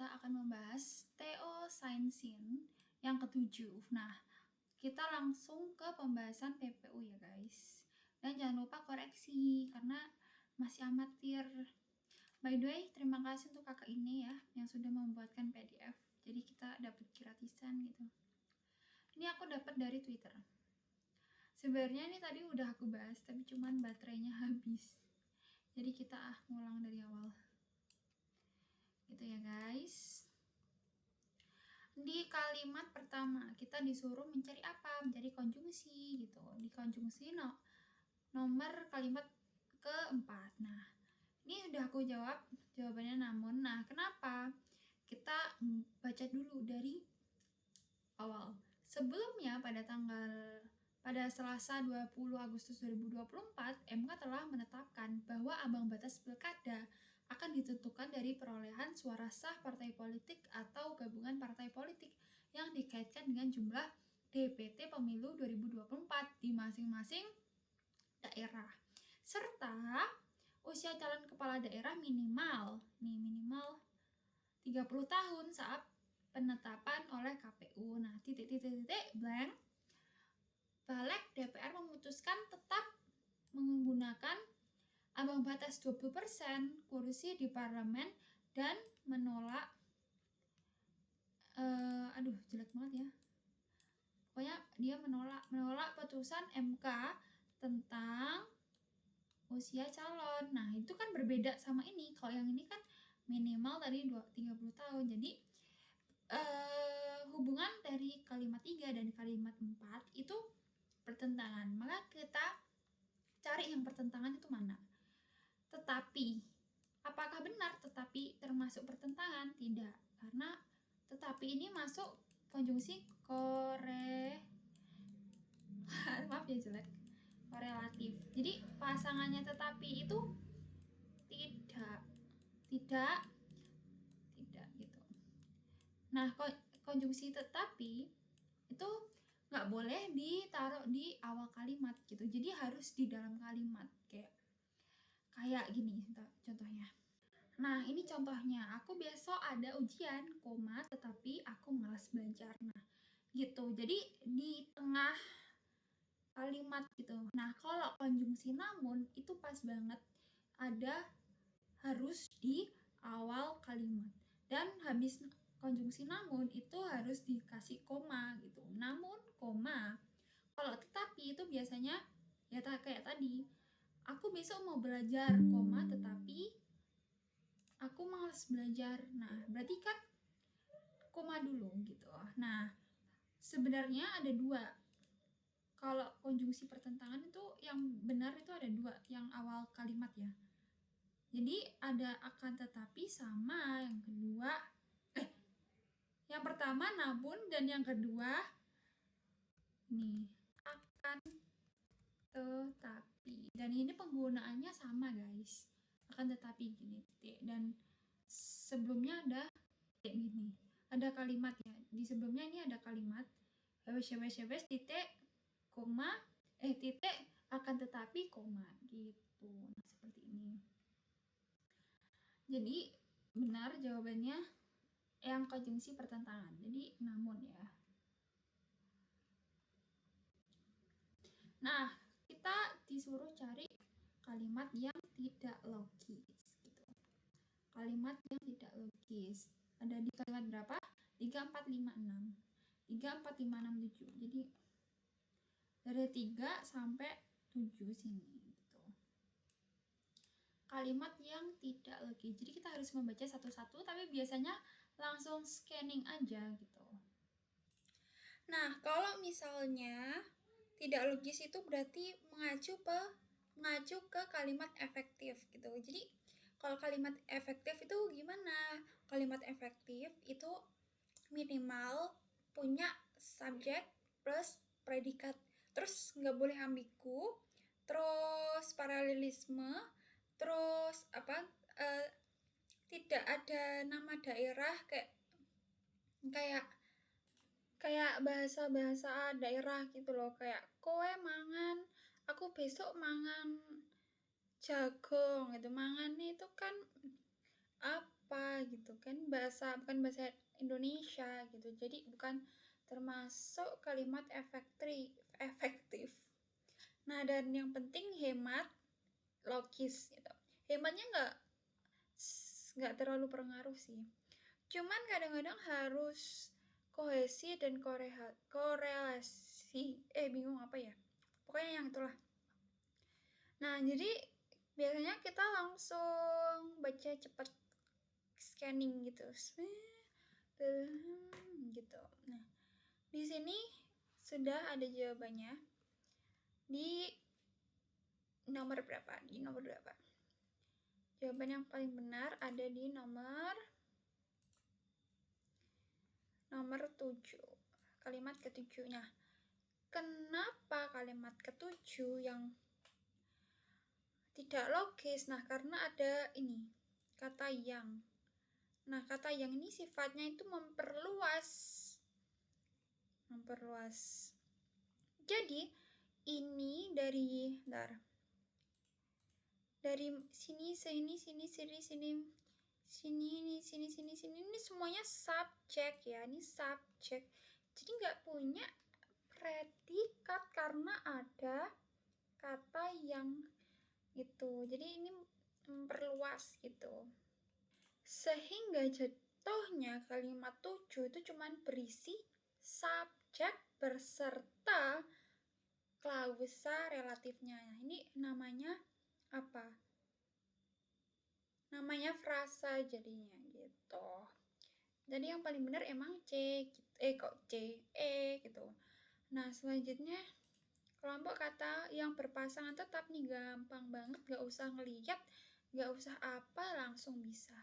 kita akan membahas teoscience yang ketujuh. Nah, kita langsung ke pembahasan PPU ya guys. Dan jangan lupa koreksi karena masih amatir. By the way, terima kasih untuk kakak ini ya yang sudah membuatkan PDF. Jadi kita dapat gratisan gitu. Ini aku dapat dari Twitter. Sebenarnya ini tadi udah aku bahas tapi cuman baterainya habis. Jadi kita ngulang dari awal. Gitu ya guys. Di kalimat pertama kita disuruh mencari apa? Mencari konjungsi gitu. Di konjungsi nomor kalimat keempat. Nah, ini udah aku jawab jawabannya namun. Nah, kenapa? Kita baca dulu dari awal. Sebelumnya pada Selasa 20 Agustus 2024, MK telah menetapkan bahwa ambang batas pilkada akan ditentukan dari perolehan suara sah partai politik atau gabungan partai politik yang dikaitkan dengan jumlah DPT pemilu 2024 di masing-masing daerah. Serta usia calon kepala daerah minimal 30 tahun saat penetapan oleh KPU. Nah, blank. Balik DPR memutuskan tetap menggunakan ambang batas 20% kursi di parlemen dan menolak jelek banget ya. Pokoknya dia menolak putusan MK tentang usia calon. Nah, itu kan berbeda sama ini. Kalau yang ini kan minimal tadi 30 tahun. Jadi hubungan dari kalimat 3 dan kalimat 4 itu pertentangan. Maka kita cari yang pertentangan itu mana. Tetapi, apakah benar tetapi termasuk pertentangan? Tidak, karena tetapi ini masuk konjungsi maaf ya jelek, korelatif. Jadi pasangannya tetapi itu tidak gitu. Nah, konjungsi tetapi itu nggak boleh ditaruh di awal kalimat gitu. Jadi harus di dalam kalimat kayak gini contohnya. Nah, ini contohnya. Aku besok ada ujian, tetapi aku malas belajar. Nah, gitu. Jadi di tengah kalimat gitu. Nah, kalau konjungsi namun itu pas banget harus di awal kalimat. Dan habis konjungsi namun itu harus dikasih koma gitu. Namun, koma. Kalau tetapi itu biasanya ya kayak tadi. Aku besok mau belajar, tetapi aku malas belajar. Nah, berarti kan koma dulu gitu. Nah, sebenarnya ada dua. Kalau konjungsi pertentangan itu yang benar itu ada dua, yang awal kalimat ya. Jadi ada akan tetapi sama yang kedua. Yang pertama namun dan yang kedua nih akan tetapi, dan ini penggunaannya sama guys, akan tetapi gini titik, dan sebelumnya ada titik gini, ada kalimat ya, di sebelumnya ini ada kalimat titik koma titik akan tetapi koma gitu. Nah, seperti ini. Jadi benar jawabannya yang konjungsi pertentangan, jadi namun ya. Nah, kita disuruh cari kalimat yang tidak logis gitu. Kalimat yang tidak logis. Ada di kalimat berapa? 3, 4, 5, 6. 3, 4, 5, 6, 7. Jadi dari 3 sampai 7 sini gitu. Kalimat yang tidak logis. Jadi kita harus membaca satu-satu, tapi biasanya langsung scanning aja gitu. Nah, kalau misalnya tidak logis itu berarti mengacu ke kalimat efektif gitu. Jadi kalau kalimat efektif itu gimana? Kalimat efektif itu minimal punya subjek plus predikat. Terus nggak boleh ambigu. Terus paralelisme. Terus tidak ada nama daerah kayak bahasa-bahasa daerah gitu loh, kayak kowe mangan, aku besok mangan jagung gitu. Mangan itu kan apa gitu. gitu kan, bukan bahasa Indonesia gitu, jadi bukan termasuk kalimat efektif. Nah, dan yang penting hemat, logis gitu. Hematnya nggak terlalu pengaruh sih, cuman kadang-kadang harus kohesi dan korelasi, bingung apa ya, pokoknya yang itulah. Nah, jadi biasanya kita langsung baca cepet, scanning gitu gitu. Nah, di sini sudah ada jawabannya di nomor berapa? Jawaban yang paling benar ada di nomor 7, kalimat ke-7. Nah, kenapa kalimat ke-7 yang tidak logis? Nah, karena ada ini, kata yang. Nah, kata yang ini sifatnya itu memperluas. Jadi, ini dari sini ini semuanya subjek ya, ini subjek. Jadi nggak punya predikat karena ada kata yang itu. Jadi ini memperluas gitu. Sehingga jatuhnya kalimat 7 itu cuman berisi subjek berserta klausa relatifnya. Nah, ini namanya apa? Namanya frasa jadinya gitu. Jadi yang paling benar emang C, gitu. Nah, selanjutnya kelompok kata yang berpasangan tetap nih, gampang banget, gak usah ngeliat, gak usah apa, langsung bisa.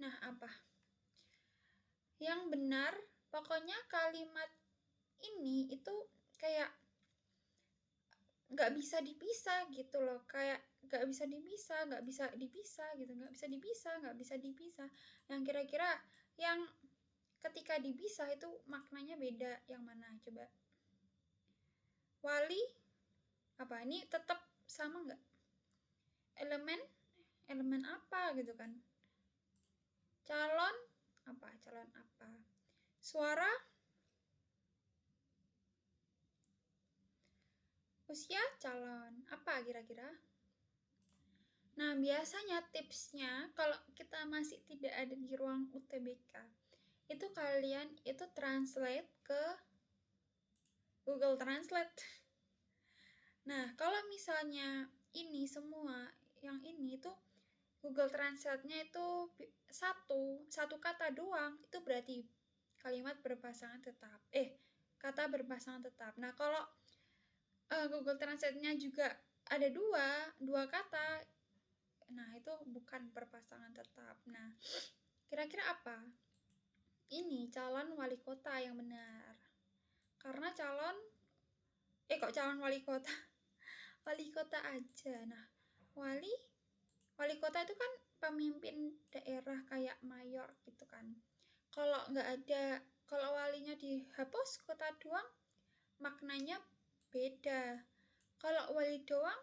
Nah, apa? Yang benar, pokoknya kalimat ini itu kayak gak bisa dipisah gitu loh, kayak gak bisa dipisah gitu, yang kira-kira yang ketika dipisah itu maknanya beda, yang mana coba? Wali apa? Ini tetap sama nggak? Elemen apa gitu kan? Calon apa? Suara, usia calon apa kira-kira? Nah, biasanya tipsnya kalau kita masih tidak ada di ruang UTBK, itu kalian itu translate ke Google Translate. Nah, kalau misalnya ini semua yang ini tuh Google Translate-nya itu satu kata doang, itu berarti kalimat berpasangan tetap. Kata berpasangan tetap. Nah, kalau Google Translate-nya juga ada dua kata, nah itu bukan berpasangan tetap. Nah, kira-kira apa? Ini calon wali kota yang benar. Karena calon wali kota? Wali kota aja. Nah, wali kota itu kan pemimpin daerah kayak mayor gitu kan. Kalau walinya dihapus kota doang, maknanya beda. Kalau wali doang,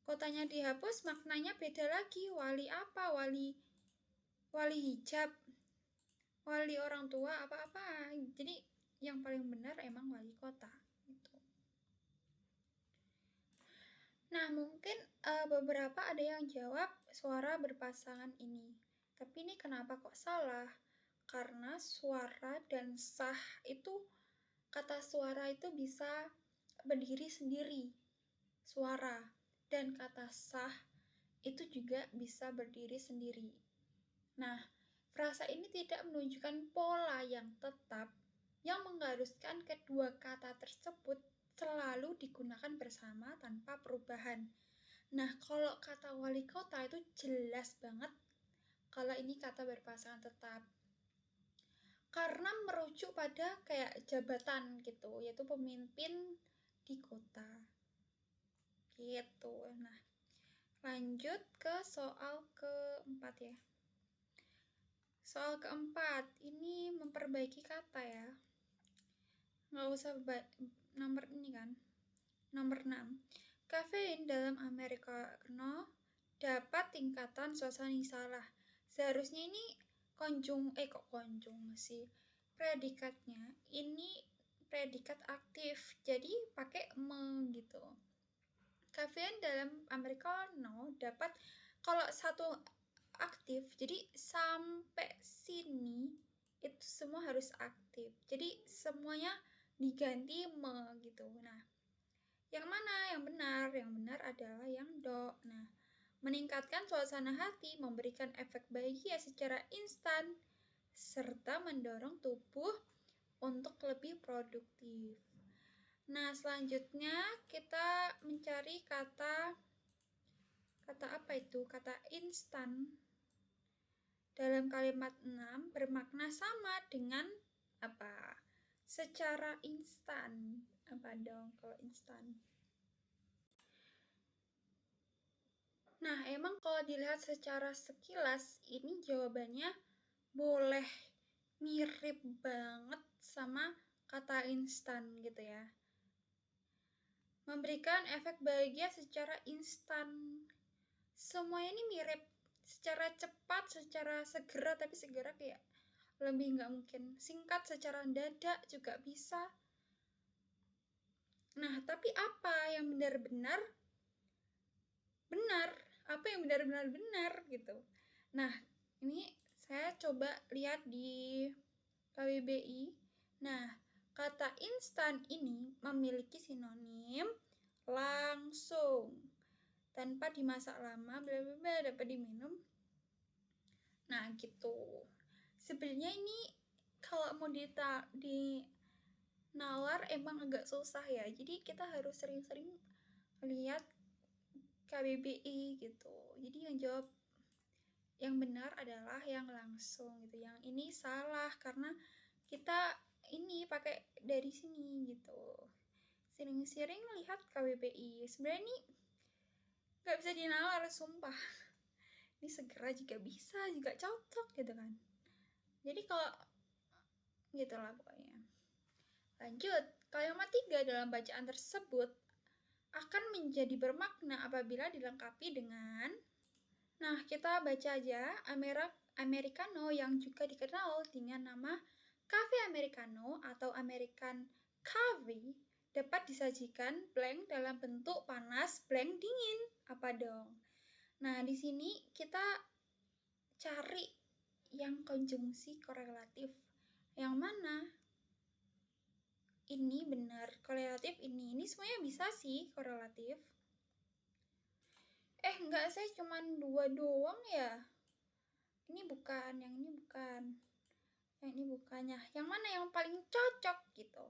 kotanya dihapus, maknanya beda lagi. Wali apa? Wali hijab, wali orang tua, apa-apa. Jadi yang paling benar emang wali kota gitu. Nah, mungkin beberapa ada yang jawab suara berpasangan ini. Tapi ini kenapa kok salah? Karena suara dan sah itu, kata suara itu bisa berdiri sendiri, suara, dan kata sah itu juga bisa berdiri sendiri. Nah, frasa ini tidak menunjukkan pola yang tetap yang mengharuskan kedua kata tersebut selalu digunakan bersama tanpa perubahan. Nah, kalau kata wali kota itu jelas banget kalau ini kata berpasangan tetap, karena merujuk pada kayak jabatan gitu, yaitu pemimpin di kota gitu. Nah, lanjut ke soal keempat ya. Soal keempat, ini memperbaiki kata ya. Nggak usah nomor 6. Kafein dalam americano dapat tingkatan suasana salah. Seharusnya ini konjungsi. Predikatnya ini predikat aktif. Jadi pakai me gitu. Kafein dalam americano dapat kalau satu aktif, jadi sampai sini itu semua harus aktif. Jadi semuanya diganti me gitu. Nah, yang mana yang benar? Yang benar adalah yang do. Nah, meningkatkan suasana hati, memberikan efek bahagia secara instan, serta mendorong tubuh untuk lebih produktif. Nah, selanjutnya kita mencari kata apa itu? Kata instan. Dalam kalimat 6 bermakna sama dengan apa? Secara instan. Apa dong kalau instan? Nah, emang kalau dilihat secara sekilas, ini jawabannya boleh mirip banget sama kata instan gitu ya. Memberikan efek bahagia secara instan. Semuanya ini mirip, secara cepat, secara segera, tapi segera kayak lebih nggak mungkin. Singkat secara mendadak juga bisa. Nah, tapi apa yang benar-benar benar? Apa yang benar-benar benar gitu? Nah, ini saya coba lihat di KBBI. Nah, kata instan ini memiliki sinonim langsung, tanpa dimasak lama, bla bla bla, dapat diminum. Nah, gitu. Sebenarnya ini kalau mau nalar emang agak susah ya. Jadi kita harus sering-sering lihat KBBI gitu. Jadi yang jawab yang benar adalah yang langsung gitu. Yang ini salah karena kita ini pakai dari sini gitu. Sering-sering lihat KBBI. Sebenarnya ini nggak bisa dinalar, sumpah. Ini segera juga bisa, juga cocok gitu kan. Jadi kalau gitulah pokoknya. Lanjut, kalimat 3 dalam bacaan tersebut akan menjadi bermakna apabila dilengkapi dengan. Nah, kita baca aja. Americano yang juga dikenal dengan nama cafe americano atau American coffee dapat disajikan blank dalam bentuk panas, blank dingin. Apa dong? Nah, di sini kita cari yang konjungsi korelatif. Yang mana? Ini benar, korelatif ini semuanya bisa sih korelatif. Enggak, saya cuman 2 doang ya. Ini bukan, yang ini bukan. Yang ini bukannya. Yang mana yang paling cocok gitu.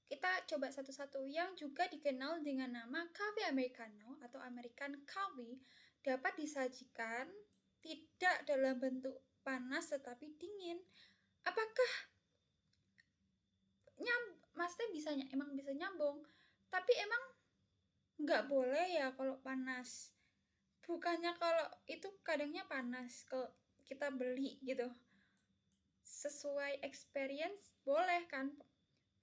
Kita coba satu-satu. Yang juga dikenal dengan nama cafe americano atau American coffee dapat disajikan tidak dalam bentuk panas tetapi dingin. Apakah maksudnya emang bisa nyambung, tapi emang nggak boleh ya kalau panas. Bukannya kalau itu kadangnya panas kalau kita beli gitu, sesuai experience boleh kan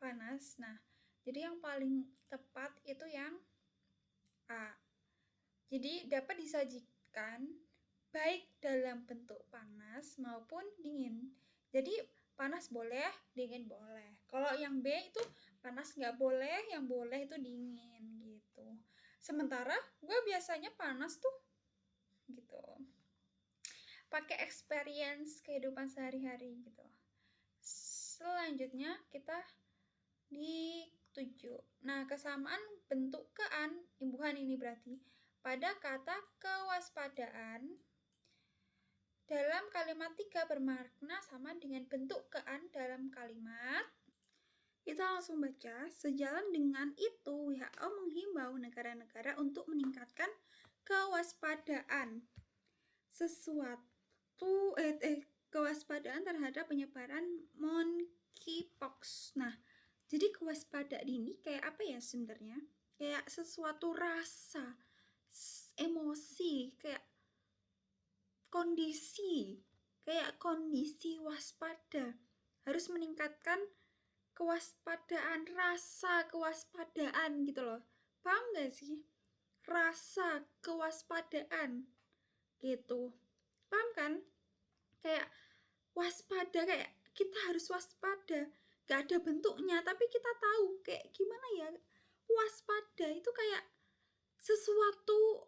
panas. Nah, jadi yang paling tepat itu yang A. Jadi dapat disajikan baik dalam bentuk panas maupun dingin. Jadi panas boleh, dingin boleh. Kalau yang B itu panas nggak boleh, yang boleh itu dingin gitu. Sementara gue biasanya panas tuh gitu. Pakai experience kehidupan sehari-hari gitu. Selanjutnya kita di 7. Nah, kesamaan bentuk kean, imbuhan ini berarti pada kata kewaspadaan dalam kalimat 3 bermakna sama dengan bentuk kean dalam kalimat. Kita langsung baca. Sejalan dengan itu, WHO menghimbau negara-negara untuk meningkatkan kewaspadaan kewaspadaan terhadap penyebaran monkeypox. Nah, jadi kewaspadaan ini kayak apa ya sebenarnya? Kayak sesuatu rasa, emosi, kayak kondisi waspada. Harus meningkatkan kewaspadaan, rasa kewaspadaan gitu loh. Paham gak sih? Rasa kewaspadaan. gitu. Paham kan? Kayak waspada, kayak kita harus waspada. Gak ada bentuknya, tapi kita tahu kayak gimana ya. Waspada itu kayak sesuatu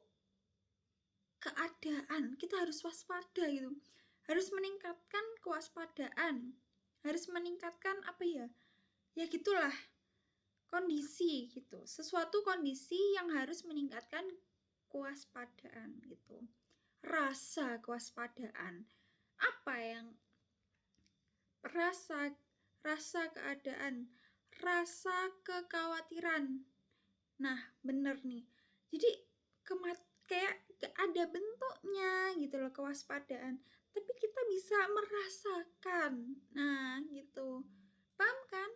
keadaan, kita harus waspada gitu. Harus meningkatkan kewaspadaan. Harus meningkatkan apa ya? Ya gitulah. Kondisi gitu. Sesuatu kondisi yang harus meningkatkan kewaspadaan gitu. Rasa kewaspadaan. Apa yang rasa keadaan, rasa kekhawatiran. Nah, bener nih. Jadi kayak gak ada bentuknya gitu loh kewaspadaan, tapi kita bisa merasakan. Nah, gitu. Paham kan?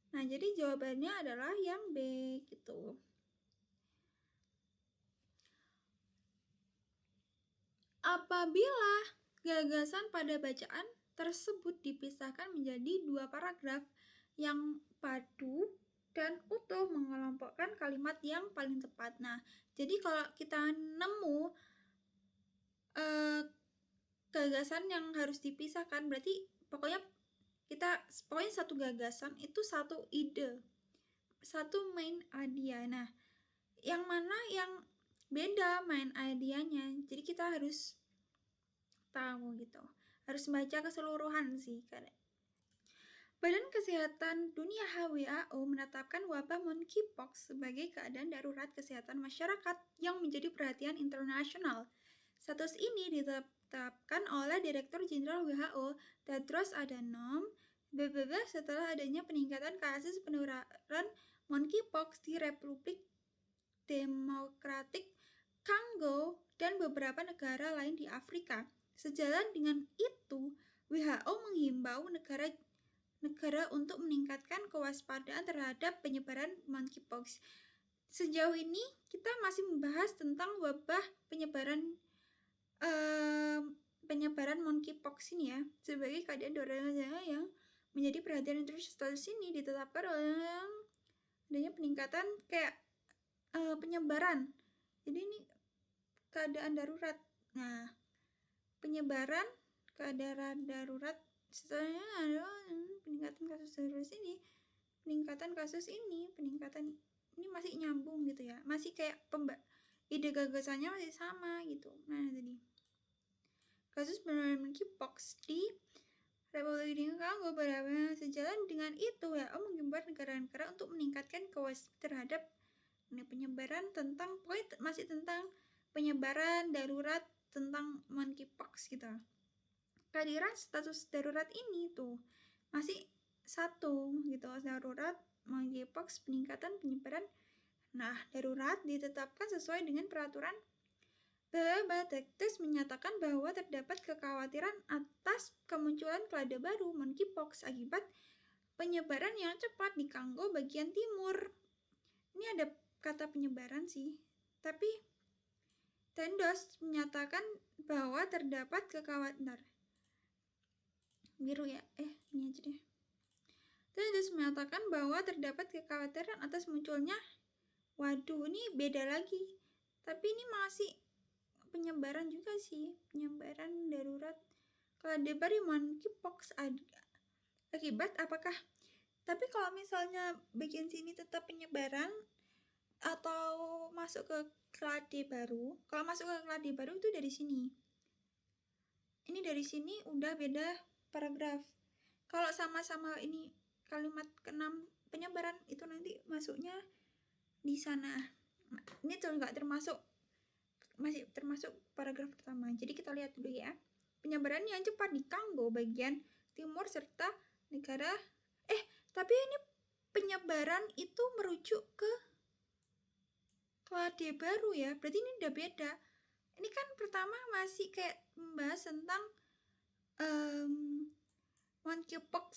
Nah, jadi jawabannya adalah yang B gitu. Apabila gagasan pada bacaan tersebut dipisahkan menjadi 2 paragraf yang padu dan utuh mengelompokkan kalimat yang paling tepat. Nah, jadi kalau kita nemu gagasan yang harus dipisahkan, berarti pokoknya satu gagasan itu satu ide, satu main idea. Nah, yang mana yang beda main idenya, jadi kita harus tahu gitu, harus baca keseluruhan sih. Badan Kesehatan Dunia WHO menetapkan wabah monkeypox sebagai keadaan darurat kesehatan masyarakat yang menjadi perhatian internasional. Status ini ditetapkan oleh Direktur Jenderal WHO Tedros Adhanom Ghebreyesus setelah adanya peningkatan kasus penularan monkeypox di Republik Demokratik Kongo dan beberapa negara lain di Afrika. Sejalan dengan itu, WHO menghimbau negara untuk meningkatkan kewaspadaan terhadap penyebaran monkeypox. Sejauh ini kita masih membahas tentang wabah penyebaran monkeypox ini ya, sebagai keadaan darurat yang menjadi perhatian internasional. Status ini ditetapkan oleh adanya peningkatan kayak penyebaran. Jadi ini keadaan darurat. Nah, penyebaran keadaan darurat setelahnya adalah peningkatan kasus ini masih nyambung gitu ya, masih kayak ide gagasannya masih sama gitu. Nah, tadi kasus penularan monkeypox di Republik Kongo beberapa. Sejalan dengan itu, WHO menghimbau negara-negara untuk meningkatkan kewaspadaan terhadap penyebaran tentang masih tentang penyebaran darurat tentang monkeypox gitu. Kehadiran status darurat ini tuh masih satu gitu, darurat monkeypox, peningkatan penyebaran. Nah, darurat ditetapkan sesuai dengan peraturan Batetes menyatakan bahwa terdapat kekhawatiran atas kemunculan klade baru monkeypox akibat penyebaran yang cepat di Kongo bagian timur. Ini ada kata penyebaran sih, tapi Tedros menyatakan bahwa terdapat kekhawatiran Tedros menyatakan bahwa terdapat kekhawatiran atas munculnya, waduh ini beda lagi, tapi ini masih penyebaran juga sih, penyebaran darurat klade baru monkeypox akibat apakah. Tapi kalau misalnya bagian sini tetap penyebaran atau masuk ke klade baru, kalau masuk ke klade baru itu dari sini. Ini dari sini udah beda paragraf. Kalau sama-sama ini kalimat ke-6 penyebaran itu nanti masuknya di sana. Ini tuh nggak termasuk, masih termasuk paragraf pertama. Jadi kita lihat dulu ya. Penyebaran yang cepat di Kongo bagian timur serta negara tapi ini penyebaran itu merujuk ke klade baru ya. Berarti ini udah beda. Ini kan pertama masih kayak membahas tentang monkeypox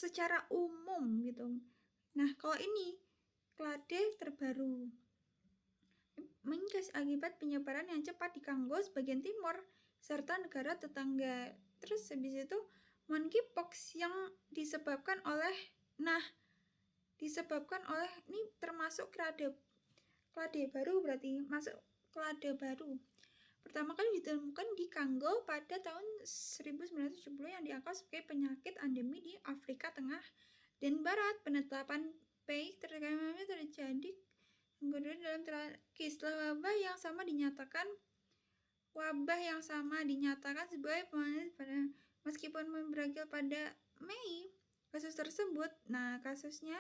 secara umum gitu. Nah, kalau ini klade terbaru akibat penyebaran yang cepat di Kongo sebagian timur serta negara tetangga. Terus habis itu monkeypox yang disebabkan oleh ini termasuk klade baru, berarti masuk klade baru. pertama kali ditemukan di Kongo pada tahun 1970 yang dianggap sebagai penyakit endemi di Afrika Tengah dan Barat. Penetapan PI terjadi kemudian dalam wabah yang sama dinyatakan sebagai pada meskipun berakhir pada Mei kasus tersebut. Nah, kasusnya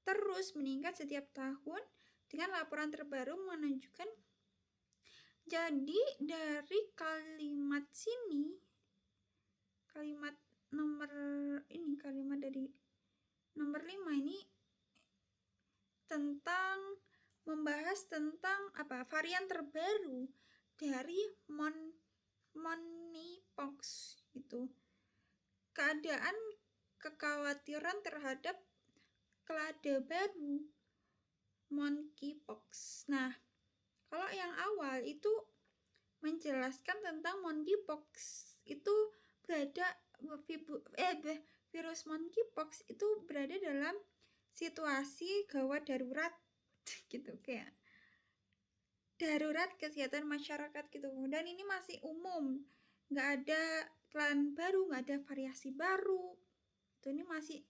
terus meningkat setiap tahun dengan laporan terbaru menunjukkan. Jadi dari kalimat dari nomor 5 ini tentang membahas tentang varian terbaru dari monkeypox gitu. Keadaan kekhawatiran terhadap klade baru monkeypox. Nah, kalau yang awal itu menjelaskan tentang monkeypox itu virus monkeypox itu berada dalam situasi gawat darurat gitu, kayak darurat kesehatan masyarakat gitu, dan ini masih umum, nggak ada klan baru, nggak ada variasi baru itu, ini masih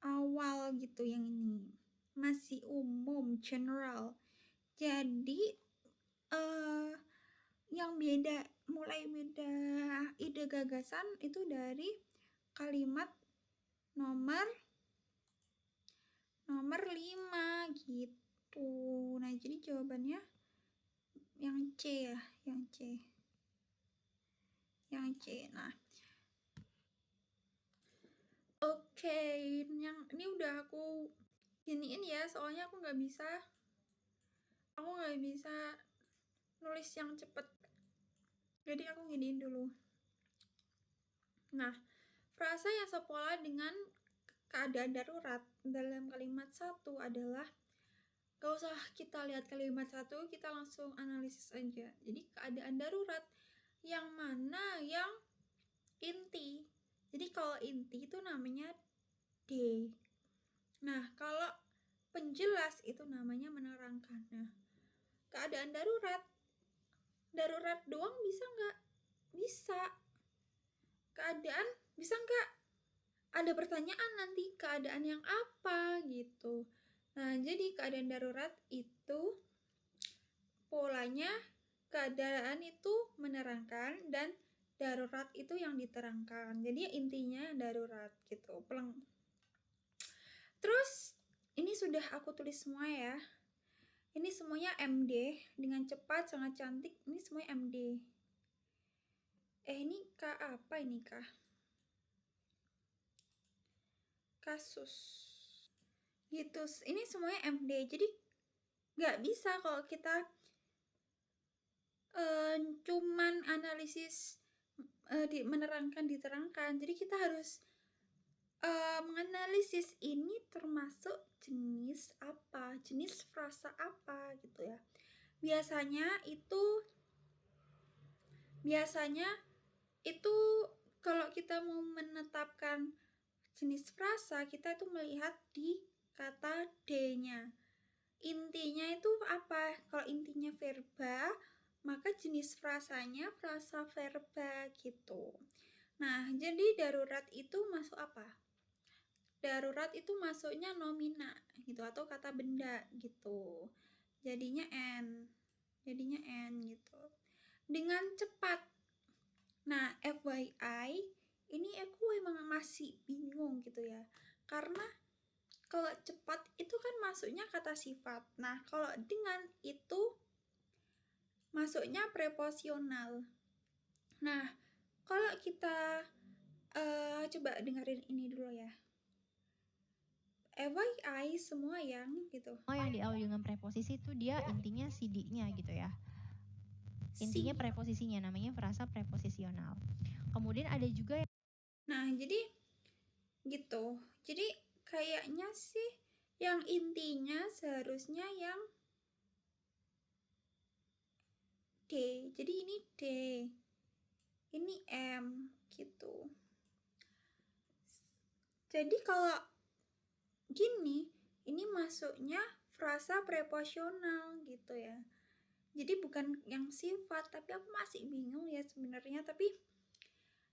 awal gitu, yang ini masih umum general. Jadi yang mulai beda ide gagasan itu dari kalimat nomor 5 gitu. Nah, jadi jawabannya yang C ya, yang C. Nah, oke, yang ini udah aku giniin ya, soalnya aku nggak bisa nulis yang cepet, jadi aku giniin dulu. Nah, frasa yang sepola dengan keadaan darurat dalam kalimat 1 adalah, gak usah kita lihat kalimat 1, kita langsung analisis aja. Jadi keadaan darurat yang mana yang inti. Jadi kalau inti itu namanya D. Nah, kalau penjelas itu namanya menerangkan. Nah, keadaan darurat doang bisa nggak? Bisa. Keadaan bisa nggak? Ada pertanyaan nanti, keadaan yang apa gitu. Nah, jadi keadaan darurat itu polanya keadaan itu menerangkan dan darurat itu yang diterangkan. Jadi intinya darurat gitu. Terus ini sudah aku tulis semua ya. Ini semuanya MD dengan cepat, sangat cantik. Ini semuanya MD. Ini apa ini kasus gitu. Ini semuanya MD. Jadi nggak bisa kalau kita cuman analisis menerangkan, diterangkan. Jadi kita harus menganalisis ini termasuk jenis apa, jenis frasa apa gitu ya. Biasanya itu kalau kita mau menetapkan jenis frasa, kita itu melihat di kata D-nya. Intinya itu apa? Kalau intinya verba, maka jenis frasanya frasa verba gitu. Nah, jadi darurat itu masuk apa? Darurat itu masuknya nomina gitu, atau kata benda gitu. Jadinya N gitu. Dengan cepat. Nah, FYI, ini aku emang masih bingung gitu ya. Karena kalau cepat itu kan masuknya kata sifat. Nah, kalau dengan itu masuknya preposisional. Nah, kalau kita coba dengerin ini dulu ya. FYI semua yang gitu. Yang diawali dengan preposisi itu dia intinya si D-nya gitu ya. Intinya preposisinya, namanya frasa preposisional. Kemudian ada juga yang... Nah, jadi gitu. Jadi kayaknya sih yang intinya seharusnya yang D. Jadi ini D. Ini M gitu. Jadi kalau gini, ini masuknya frasa preposisional gitu ya. Jadi bukan yang sifat, tapi aku masih bingung ya sebenarnya. Tapi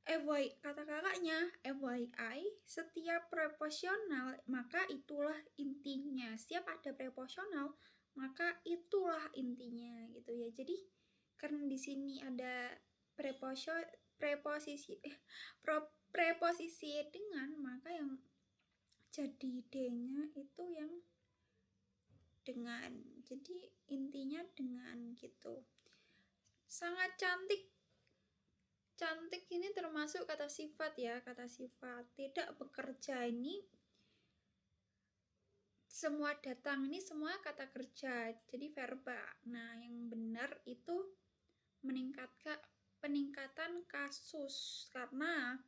FYI, kata kakaknya, FYI, setiap preposisional maka itulah intinya. Setiap ada preposisional maka itulah intinya gitu ya. Jadi karena di sini ada preposisi dengan, maka yang jadi D-nya itu yang dengan. Jadi intinya dengan gitu. Sangat cantik. Cantik ini termasuk kata sifat ya, kata sifat. Tidak bekerja ini semua datang ini semua kata kerja, jadi verba. Nah, yang benar itu peningkatan kasus, karena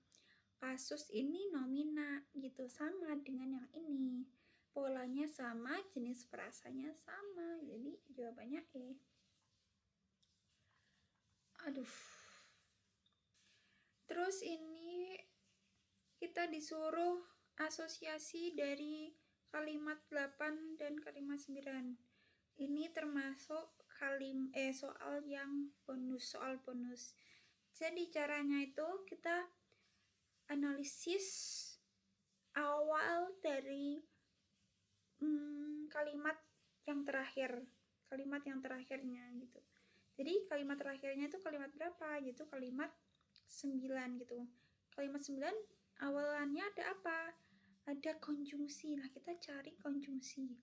kasus ini nomina gitu, sama dengan yang ini. Polanya sama, jenis frasanya sama. Jadi jawabannya E. Aduh. Terus ini kita disuruh asosiasi dari kalimat 8 dan kalimat 9. Ini termasuk soal yang soal bonus. Jadi caranya itu kita analisis awal dari kalimat yang terakhirnya gitu. Jadi kalimat terakhirnya itu kalimat berapa? Yaitu kalimat 9 gitu. Kalimat 9 awalannya ada apa? Ada konjungsi. Nah, kita cari konjungsi.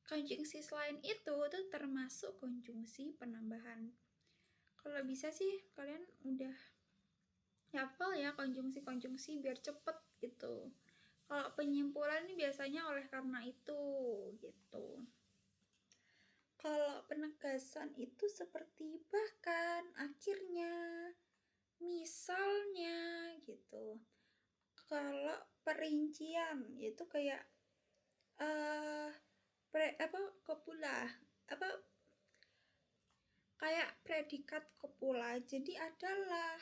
Konjungsi selain itu termasuk konjungsi penambahan. Kalau bisa sih kalian udah hafal ya konjungsi biar cepet gitu. Kalau penyimpulan ini biasanya oleh karena itu gitu. Kalau penegasan itu seperti bahkan, akhirnya, misalnya gitu. Kalau perincian itu kayak kopula, kayak predikat kopula. Jadi adalah,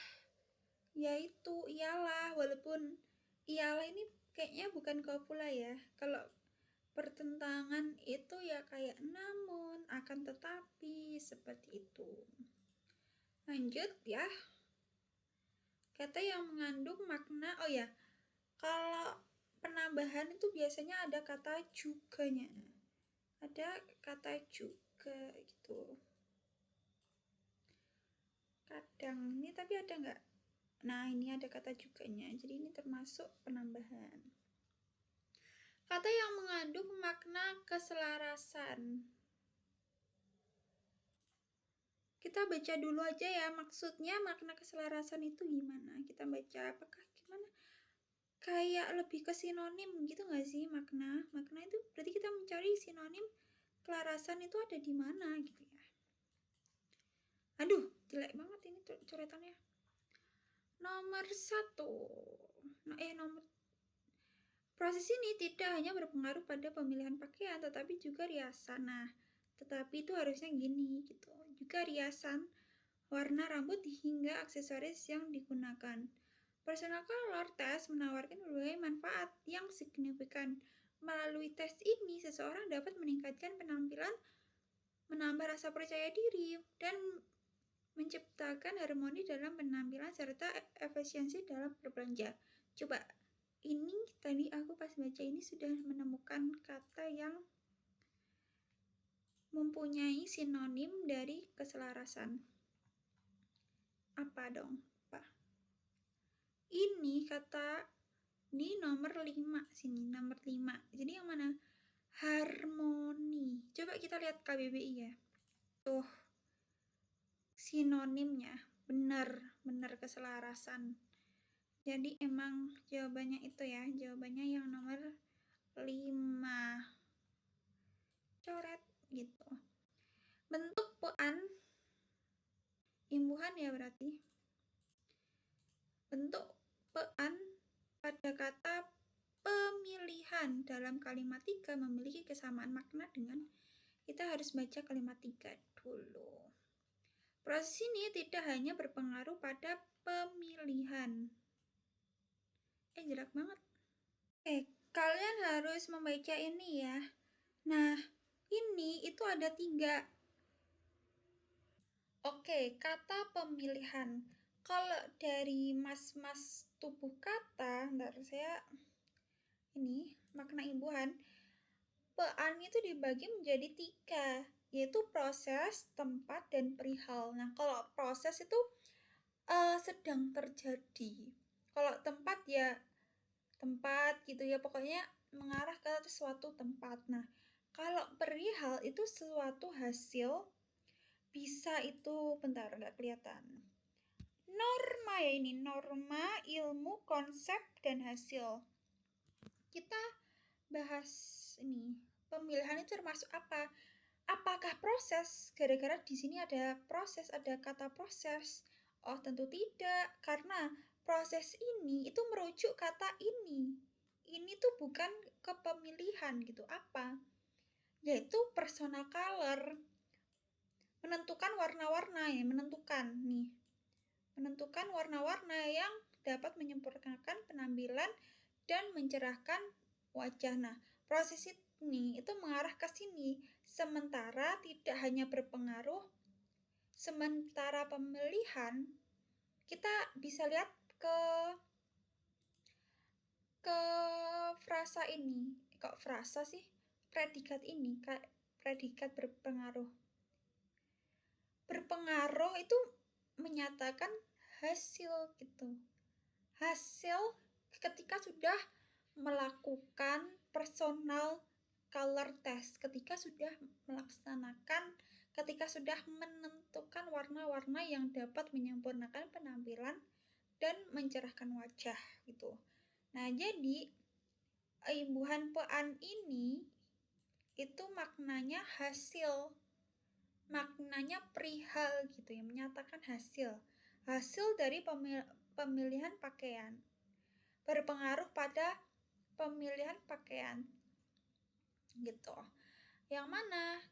yaitu, ialah, walaupun ialah ini kayaknya bukan kopula ya. Kalau pertentangan itu ya kayak namun, akan tetapi, seperti itu. Lanjut ya. Kata yang mengandung makna, oh ya, kalau penambahan itu biasanya ada kata juganya. Ada kata juga gitu. Kadang ini tapi ada nggak? Nah, ini ada kata juganya. Jadi ini termasuk penambahan. Kata yang mengandung makna keselarasan. Kita baca dulu aja ya, maksudnya makna keselarasan itu gimana? Kita baca, apakah gimana? Kayak lebih ke sinonim gitu nggak sih makna? Makna itu berarti kita mencari sinonim kelarasan itu ada di mana gitu ya. Aduh, jelek banget ini coretannya. Nomor 1. Proses ini tidak hanya berpengaruh pada pemilihan pakaian, tetapi juga riasan. Nah, tetapi itu harusnya gini gitu. Juga riasan, warna rambut hingga aksesoris yang digunakan. Personal color test menawarkan berbagai manfaat yang signifikan. Melalui tes ini, seseorang dapat meningkatkan penampilan, menambah rasa percaya diri, dan menciptakan harmoni dalam penampilan serta efisiensi dalam berbelanja. Coba, ini tadi aku pas baca ini sudah menemukan kata yang mempunyai sinonim dari keselarasan. Apa dong? Apa? Ini kata di nomor 5 sini, nomor 5. Jadi yang mana? Harmoni. Coba kita lihat KBBI ya. Tuh, sinonimnya benar keselarasan. Jadi emang jawabannya itu ya, jawabannya yang nomor 5. Coret gitu. Bentuk pean, imbuhan ya berarti. Bentuk pean pada kata pemilihan dalam kalimat 3 memiliki kesamaan makna dengan, kita harus baca kalimat 3 dulu. Proses ini tidak hanya berpengaruh pada pemilihan. Jelek banget. Kalian harus membaca ini ya. Nah, ini itu ada 3. Oke, kata pemilihan. Kalau dari mas-mas tubuh kata, ntar saya ini makna imbuhan. Pean itu dibagi menjadi 3, yaitu proses, tempat, dan perihal. Nah, kalau proses itu sedang terjadi. Kalau tempat ya tempat gitu ya, pokoknya mengarah ke suatu tempat. Nah, kalau perihal itu suatu hasil, bisa itu bentar nggak kelihatan. Norma ya ini, norma, ilmu, konsep, dan hasil. Kita bahas ini, pemilihan itu termasuk apa? Apakah proses? Gara-gara di sini ada proses, ada kata proses. Oh, tentu tidak, karena proses ini itu merujuk kata ini. Ini tuh bukan kepemilihan gitu. Apa? Yaitu personal color. Menentukan warna-warna ya, menentukan nih. Menentukan warna-warna yang dapat menyempurnakan penampilan dan mencerahkan wajah. Nah, proses ini itu mengarah ke sini. Sementara tidak hanya berpengaruh, sementara pemilihan kita bisa lihat ke frasa ini. Kok frasa sih? Predikat ini, predikat berpengaruh. Berpengaruh itu menyatakan hasil gitu. Hasil ketika sudah melakukan personal color test, ketika sudah melaksanakan, ketika sudah menentukan warna-warna yang dapat menyempurnakan penampilan dan mencerahkan wajah gitu. Nah, jadi imbuhan pean ini itu maknanya hasil, maknanya perihal gitu ya, menyatakan hasil dari pemilihan pakaian, berpengaruh pada pemilihan pakaian gitu. Yang mana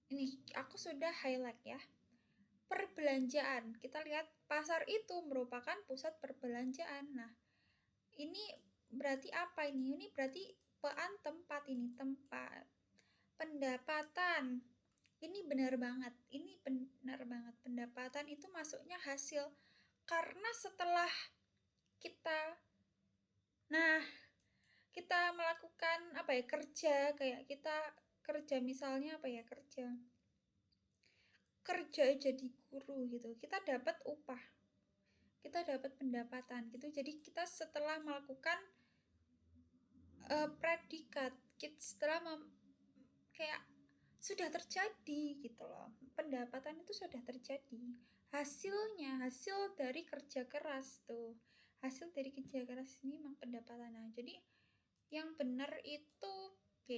ini aku sudah highlight ya. Perbelanjaan, kita lihat pasar itu merupakan pusat perbelanjaan. Nah, ini berarti apa ini? Ini berarti pean tempat, ini tempat. Pendapatan, ini benar banget, pendapatan itu masuknya hasil. Karena setelah kita melakukan kerja, kayak kita kerja misalnya kerja jadi guru gitu, kita dapat upah, kita dapat pendapatan gitu. Jadi kita setelah melakukan predikat, setelah kayak sudah terjadi gitu loh, pendapatan itu sudah terjadi, hasilnya, hasil dari kerja keras tuh, hasil dari kerja keras ini memang pendapatan. Nah, jadi yang benar itu B,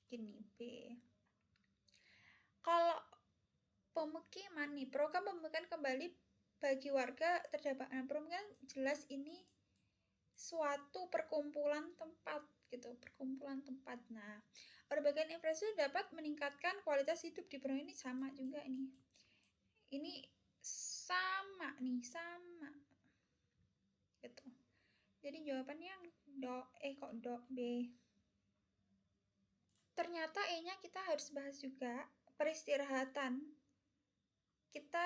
gini B. Kalau pemukiman nih, program pemukiman kembali bagi warga terdampak. Nah, pemukiman jelas ini suatu perkumpulan tempat gitu, perkumpulan tempat. Nah, perbaikan infrastruktur dapat meningkatkan kualitas hidup di Brunei, ini sama juga nih. Ini sama nih, sama. Gitu. Jadi jawabannya B. Ternyata E-nya kita harus bahas juga, peristirahatan. Kita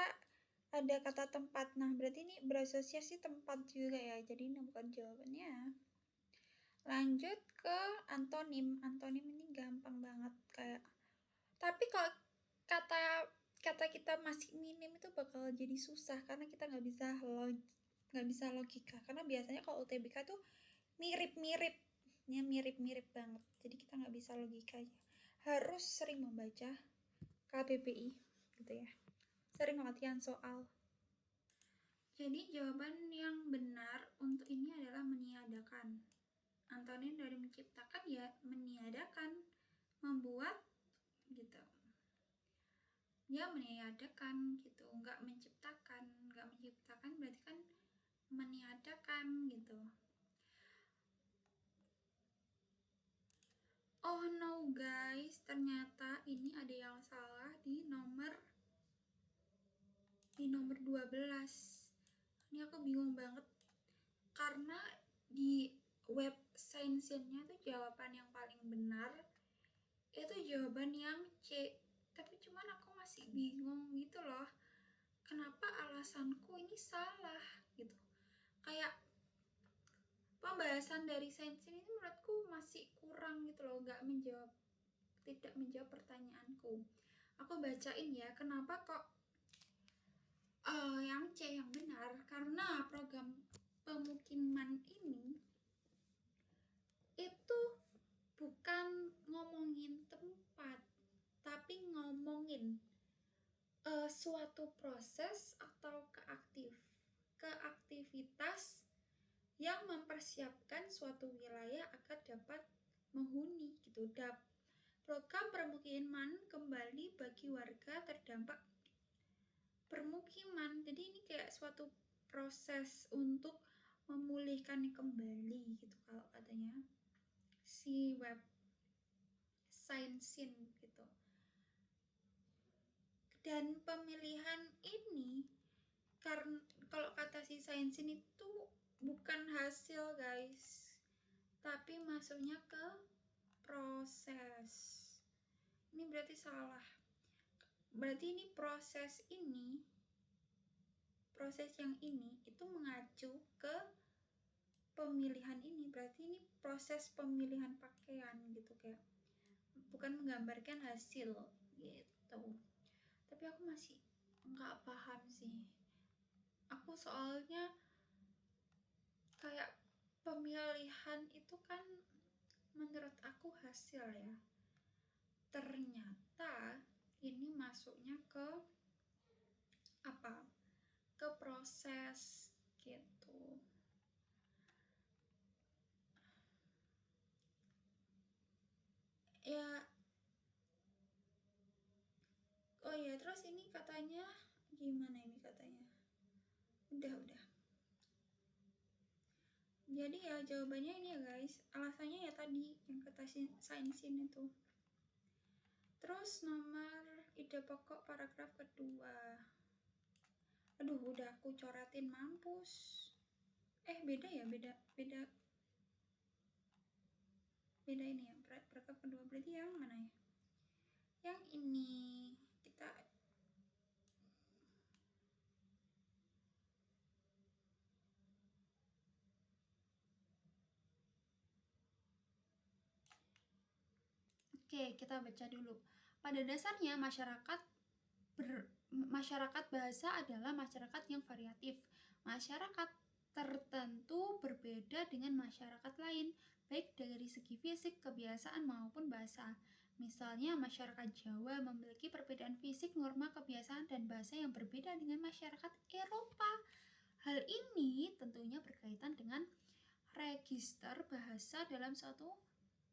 ada kata tempat. Nah, berarti ini berasosiasi tempat juga ya. Jadi ini bukan jawabannya. Lanjut ke antonim. Antonim ini gampang banget kayak. Tapi kalau kata kita masih minim itu bakal jadi susah karena kita nggak bisa logika. Karena biasanya kalau UTBK tuh mirip-mirip banget. Jadi kita nggak bisa logikanya. Harus sering membaca KBBI gitu ya. Sering latihan soal. Jadi jawaban yang benar untuk ini adalah meniadakan. Antonim dari menciptakan ya meniadakan, membuat gitu. Ya meniadakan gitu, nggak menciptakan berarti kan meniadakan gitu. Oh no guys, ternyata ini ada yang salah di nomor 12. Ini aku bingung banget karena di web science-nya tuh jawaban yang paling benar itu jawaban yang C, tapi cuman aku masih bingung gitu loh, kenapa alasanku ini salah gitu. Kayak pembahasan dari sains ini menurutku masih kurang gitu loh, tidak menjawab pertanyaanku. Aku bacain ya, kenapa kok yang C yang benar, karena program pemukiman ini itu bukan ngomongin tempat, tapi ngomongin suatu proses atau keaktivitas yang mempersiapkan suatu wilayah agar dapat menghuni gitu. Program permukiman kembali bagi warga terdampak permukiman. Jadi ini kayak suatu proses untuk memulihkan kembali gitu kalau katanya si web Sainsin gitu. Dan pemilihan ini karena kalau kata si Sainsin itu bukan hasil guys, tapi masuknya ke proses. Ini berarti salah. Berarti ini proses yang ini itu mengacu ke pemilihan ini. Berarti ini proses pemilihan pakaian gitu, kayak bukan menggambarkan hasil gitu. Tapi aku masih nggak paham sih. Aku soalnya kayak pemilihan itu kan menurut aku hasil ya. Ternyata ini masuknya ke apa? Ke proses gitu. Ya. Oh ya, terus ini katanya gimana ini katanya? Udah. Jadi ya jawabannya ini ya guys. Alasannya ya tadi yang kata Sainsin itu. Terus nomor ide pokok paragraf kedua. Aduh, udah aku coretin mampus. Beda ya, beda ini ya. Paragraf kedua berarti yang mana ya? Yang ini kita Oke, kita baca dulu. Pada dasarnya masyarakat bahasa adalah masyarakat yang variatif. Masyarakat tertentu berbeda dengan masyarakat lain, baik dari segi fisik, kebiasaan maupun bahasa. Misalnya, masyarakat Jawa memiliki perbedaan fisik, norma, kebiasaan, dan bahasa yang berbeda dengan masyarakat Eropa. Hal ini tentunya berkaitan dengan register bahasa dalam suatu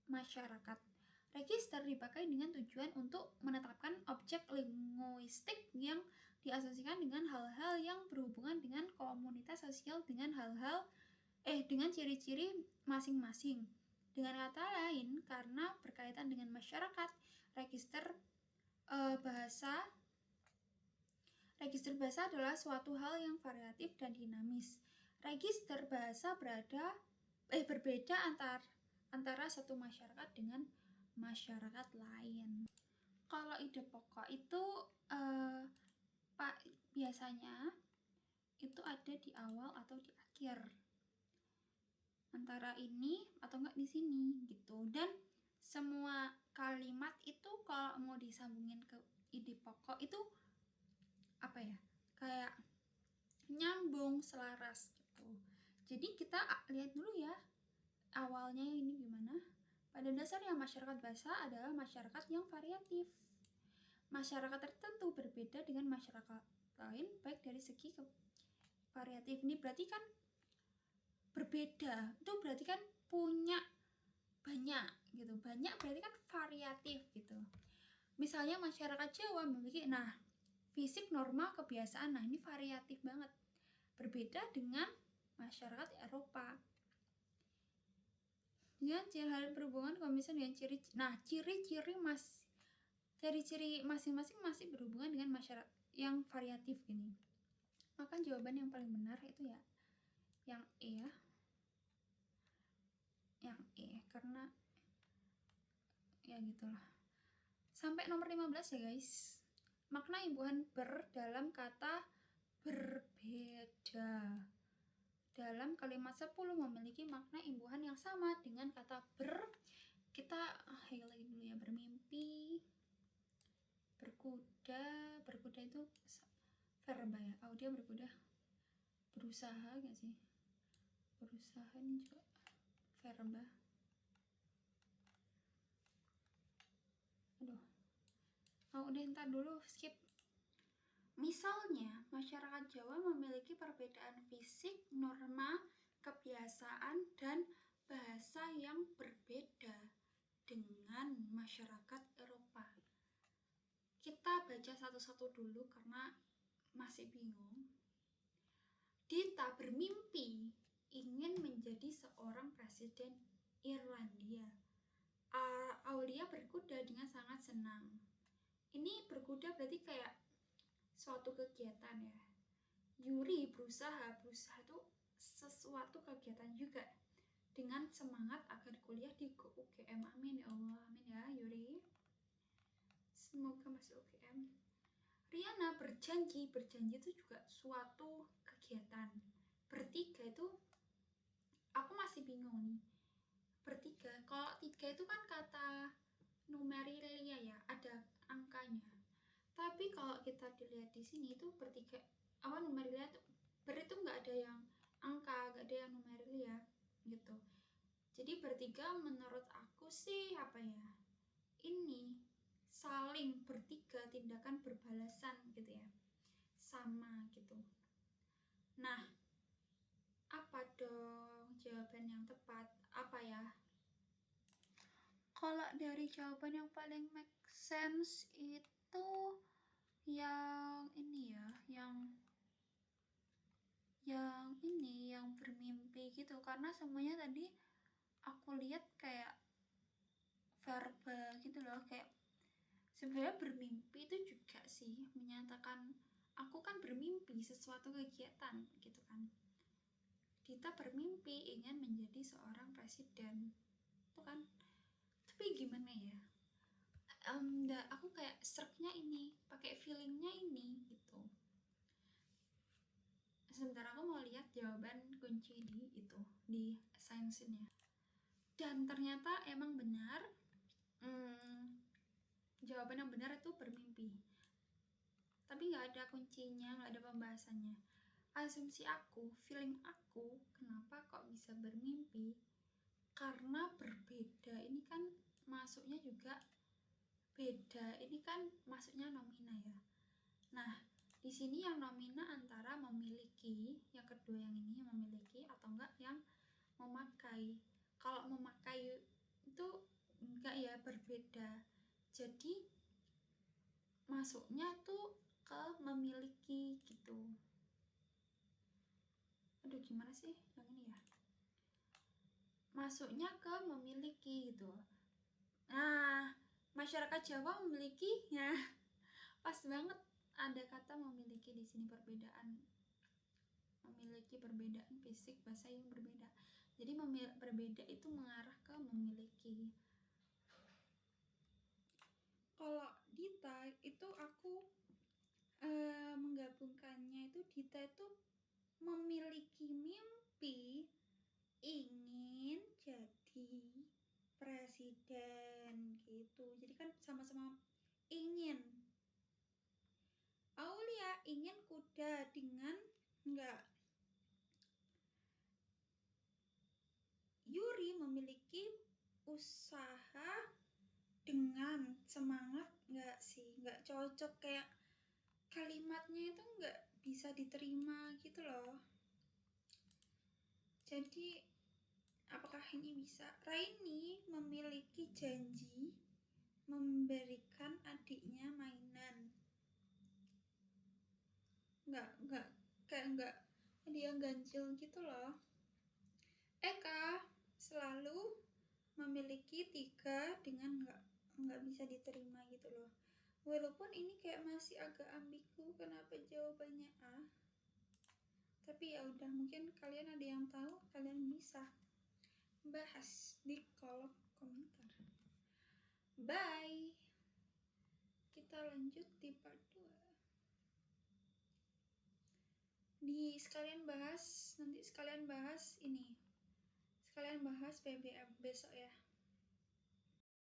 masyarakat. Register dipakai dengan tujuan untuk menetapkan objek linguistik yang diasosiasikan dengan hal-hal yang berhubungan dengan komunitas sosial dengan dengan ciri-ciri masing-masing. Dengan kata lain, karena berkaitan dengan masyarakat, register bahasa adalah suatu hal yang variatif dan dinamis. Register bahasa berbeda antara satu masyarakat dengan masyarakat lain. Kalau ide pokok itu biasanya itu ada di awal atau di akhir, antara ini atau enggak di sini gitu. Dan semua kalimat itu kalau mau disambungin ke ide pokok itu apa ya, kayak nyambung, selaras gitu. Jadi kita lihat dulu ya awalnya ini gimana. Pada dasarnya masyarakat bahasa adalah masyarakat yang variatif. Masyarakat tertentu berbeda dengan masyarakat lain baik dari segi variatif. Ini berarti kan berbeda, itu berarti kan punya banyak gitu. Banyak berarti kan variatif gitu. Misalnya masyarakat Jawa memiliki fisik, norma, kebiasaan. Ini variatif banget. Berbeda dengan masyarakat Eropa. Dengan hal berhubungan komisan dengan ciri-ciri masing-masing masih berhubungan dengan masyarakat yang variatif gini. Maka jawaban yang paling benar itu ya yang E ya. Yang E karena ya gitulah. Sampai nomor 15 ya guys. makna imbuhan ber dalam kata berbeda. Dalam kalimat 10 memiliki makna imbuhan yang sama dengan kata ber. Kita highlight dulu ya. Bermimpi, berkuda. Berkuda itu verba ya. Dia berkuda. Berusaha gak sih? Berusaha ini juga verba. Udah ntar dulu, skip. Misalnya, masyarakat Jawa memiliki perbedaan fisik, norma, kebiasaan, dan bahasa yang berbeda dengan masyarakat Eropa. Kita baca satu-satu dulu karena masih bingung. Dita bermimpi ingin menjadi seorang presiden Irlandia. Aulia berkuda dengan sangat senang. Ini berkuda berarti kayak suatu kegiatan ya. Yuri berusaha itu sesuatu kegiatan juga dengan semangat agar kuliah di UGM. Amin ya Allah, amin ya Yuri, semoga masuk UGM. Riana berjanji itu juga suatu kegiatan. Bertiga itu aku masih bingung nih. Bertiga, kalau 3 itu kan kata numerilia ya, ada angkanya. Tapi kalau kita dilihat di sini itu bertiga, numerilia itu itu nggak ada yang angka, nggak ada yang numerilia gitu. Jadi bertiga menurut aku sih ini saling bertiga, tindakan berbalasan gitu ya, sama gitu. Nah, apa dong jawaban yang tepat? Apa ya? Kalau dari jawaban yang paling make sense itu yang ini ya, yang bermimpi gitu, karena semuanya tadi aku lihat kayak verbal gitu loh, kayak sebenarnya bermimpi itu juga sih menyatakan aku kan bermimpi sesuatu kegiatan gitu kan. Dita bermimpi ingin menjadi seorang presiden itu kan. Tapi gimana ya, aku kayak serknya ini pakai feelingnya ini gitu. Sebentar, aku mau lihat jawaban kunci di science-nya. Dan ternyata emang benar, jawaban yang benar itu bermimpi. Tapi nggak ada kuncinya, nggak ada pembahasannya. Asumsi aku, feeling aku, kenapa kok bisa bermimpi? Karena berbeda ini kan masuknya juga beda, ini kan masuknya nomina ya. Nah, di sini yang nomina antara memiliki, yang kedua yang ini memiliki atau enggak yang memakai. Kalau memakai itu enggak ya, berbeda. Jadi masuknya tuh ke memiliki gitu. Aduh, gimana sih yang ini ya? Masuknya ke memiliki gitu. Nah, masyarakat Jawa memiliki ya. Pas banget ada kata memiliki di sini, perbedaan. Memiliki perbedaan fisik, bahasa yang berbeda. Jadi berbeda itu mengarah ke memiliki. Kalau Dita itu aku menggabungkannya itu, Dita itu memiliki mimpi ingin jadi presiden gitu. Jadi kan sama-sama ingin. Aulia ingin kuda dengan Yuri memiliki usaha dengan semangat. Nggak cocok, kayak kalimatnya itu nggak bisa diterima gitu loh. Jadi apakah ini bisa? Raini memiliki janji memberikan adiknya mainan. Nggak ada yang ganjil gitu loh. Eka selalu memiliki 3 dengan nggak bisa diterima gitu loh. Walaupun ini kayak masih agak ambigu kenapa jawabannya A. Tapi ya udah, mungkin kalian ada yang tahu, kalian bisa bahas di kolom komentar. Bye. Kita lanjut di part 2. sekalian bahas ini. Sekalian bahas BBM besok ya.